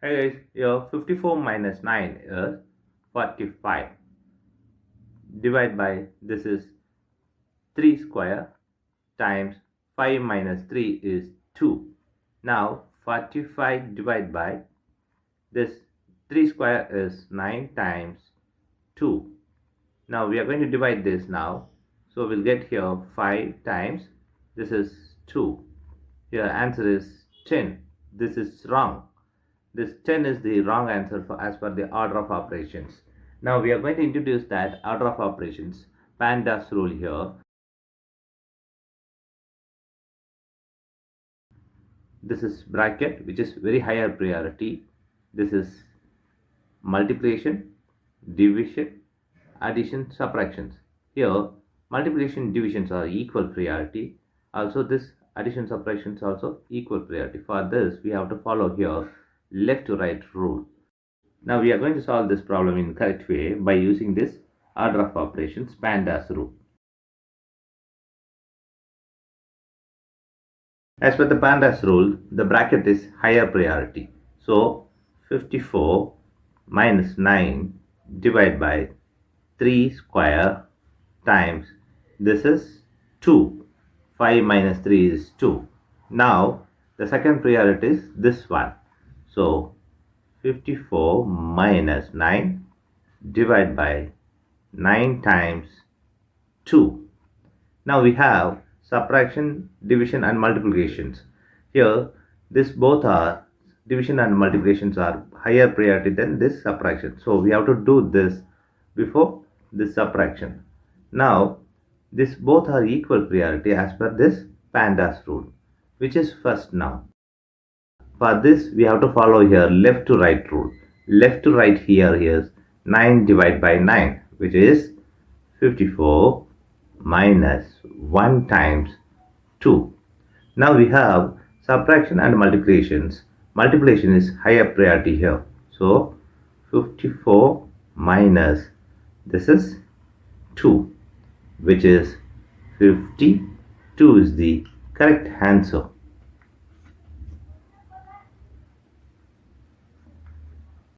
Hey guys, here 54 minus 9 is 45. Divide by, this is 3 square times 5 minus 3 is 2. Now 45 divided by this 3 square is 9 times 2. Now we are going to divide this now. So we'll get here 5 times, this is 2. Here answer is 10. This is wrong. This 10 is the wrong answer as per the order of operations. Now we are going to introduce that order of operations, PEMDAS rule here. This is bracket, which is very higher priority. This is multiplication, division, addition, subtractions. Here multiplication, divisions are equal priority. Also this addition, subtractions also equal priority. For this we have to follow here left to right rule. Now we are going to solve this problem in the correct way by using this order of operations PEMDAS rule. As per the PEMDAS rule, the bracket is higher priority. So 54 minus 9 divided by 3 square times, this is 2. 5 minus 3 is 2. Now the second priority is this one. So 54 minus 9 divided by 9 times 2. Now we have subtraction, division and multiplications. Here this both are, division and multiplications are higher priority than this subtraction. So we have to do this before this subtraction. Now this both are equal priority as per this PEMDAS rule, which is first now. For this we have to follow here left to right rule. Left to right here is 9 divided by 9, which is 54 minus 1 times 2. Now we have subtraction and multiplications. Multiplication is higher priority here. So 54 minus, this is 2, which is 52 is the correct answer.